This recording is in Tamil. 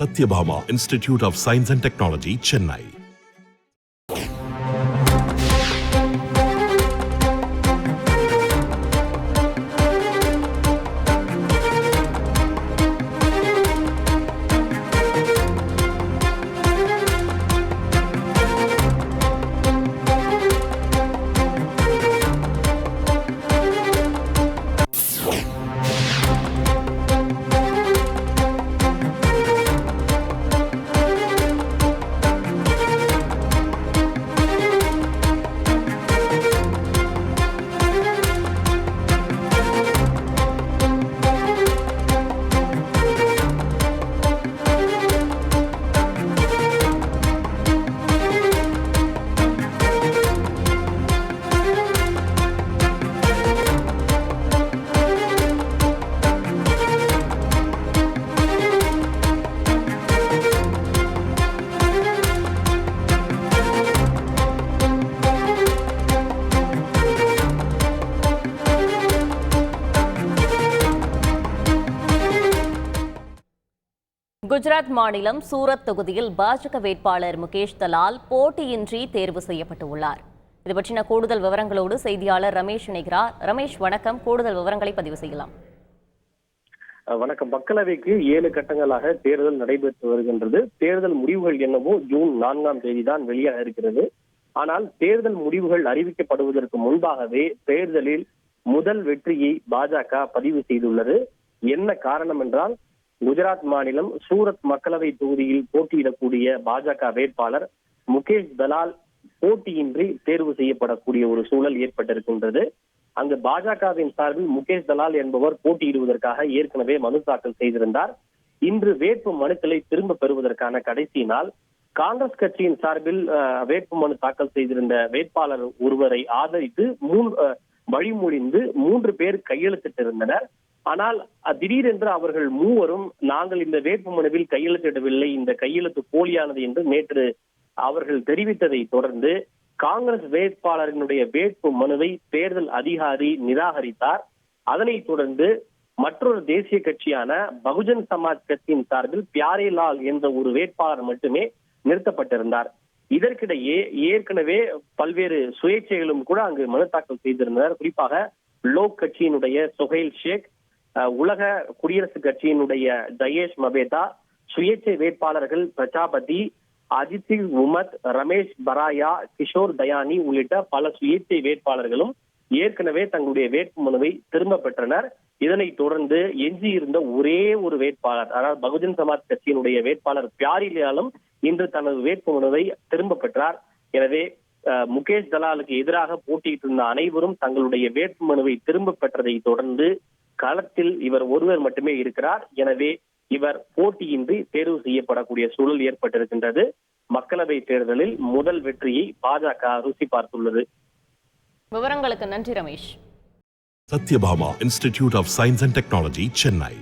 Satyabhama Institute of Science and Technology, Chennai. Gujarat மாநிலம் சூரத் தொகுதியில் பாஜக வேட்பாளர் முகேஷ் தலால் போட்டியின்றி தேர்வு செய்யப்பட்டுள்ளார். இது பற்றின கூடுதல் விவரங்களோடு செய்தியாளர் ரமேஷ் இணைகிறார். ரமேஷ், வணக்கம். கூடுதல் விவரங்களை பதிவு செய்யலாம். வணக்கம். மக்களவைக்கு 7 கட்டங்களாக தேர்தல் நடைபெற்று வருகின்றது. தேர்தல் முடிவுகள் என்னவோ ஜூன் 4ஆம் தேதி தான் வெளியாக இருக்கிறது. ஆனால் தேர்தல் முடிவுகள் அறிவிக்கப்படுவதற்கு முன்பாகவே தேர்தலில் முதல் வெற்றியை பாஜக பதிவு செய்துள்ளது. என்ன காரணம் என்றால், குஜராத் மாநிலம் சூரத் மக்களவை தொகுதியில் போட்டியிடக்கூடிய பாஜக வேட்பாளர் முகேஷ் தலால் போட்டியின்றி தேர்வு செய்யப்படக்கூடிய ஒரு சூழல் ஏற்பட்டிருக்கின்றது. அங்கு பாஜகவின் சார்பில் முகேஷ் தலால் என்பவர் போட்டியிடுவதற்காக ஏற்கனவே மனு தாக்கல் செய்திருந்தார். இன்று வேட்பு மனுக்களை திரும்ப பெறுவதற்கான கடைசி நாள். காங்கிரஸ் கட்சியின் சார்பில் வேட்பு மனு தாக்கல் செய்திருந்த வேட்பாளர் ஒருவரை ஆதரித்து வழிமொழிந்து 3 பேர் கையெழுத்திட்டிருந்தனர். ஆனால் திடீரென்று அவர்கள் மூவரும் நாங்கள் இந்த வேட்பு மனுவில் கையெழுத்திடவில்லை, இந்த கையெழுத்து போலியானது என்று நேற்று அவர்கள் தெரிவித்ததை தொடர்ந்து காங்கிரஸ் வேட்பாளரினுடைய வேட்பு மனுவை தேர்தல் அதிகாரி நிராகரித்தார். அதனைத் தொடர்ந்து மற்றொரு தேசிய கட்சியான பகுஜன் சமாஜ் கட்சியின் சார்பில் பியாரேலால் என்ற ஒரு வேட்பாளர் மட்டுமே நிறுத்தப்பட்டிருந்தார். இதற்கிடையே ஏற்கனவே பல்வேறு சுயேட்சைகளும் கூட அங்கு மனு தாக்கல் செய்திருந்தனர். குறிப்பாக லோக் கட்சியினுடைய சுஹைல் ஷேக், உலக குடியரசுக் கட்சியினுடைய ஜயேஷ் மபேதா, சுயேட்சை வேட்பாளர்கள் பிரஜாபதி, அஜித் உமத், ரமேஷ் பராயா, கிஷோர் தயானி உள்ளிட்ட பல சுயேட்சை வேட்பாளர்களும் ஏற்கனவே தங்களுடைய வேட்பு மனுவை திரும்ப பெற்றனர். இதனைத் தொடர்ந்து எஞ்சியிருந்த ஒரே ஒரு வேட்பாளர், அதாவது பகுஜன் சமாஜ் கட்சியினுடைய வேட்பாளர் பியாரிலாலும் இன்று தனது வேட்பு மனுவை திரும்ப பெற்றார். எனவே முகேஷ் தலாலுக்கு எதிராக போட்டியிட்டு இருந்த அனைவரும் தங்களுடைய வேட்பு மனுவை திரும்ப பெற்றதை தொடர்ந்து களத்தில் இவர் ஒருவர் மட்டுமே இருக்கிறார். எனவே இவர் போட்டியின்றி தேர்வு செய்யப்படக்கூடிய சூழல் ஏற்பட்டிருக்கின்றது. மக்களவை தேர்தலில் முதல் வெற்றியை பாஜக ருசி பார்த்துள்ளது. விவரங்களுக்கு நன்றி Ramesh. Satyabhama Institute of Science and Technology, Chennai.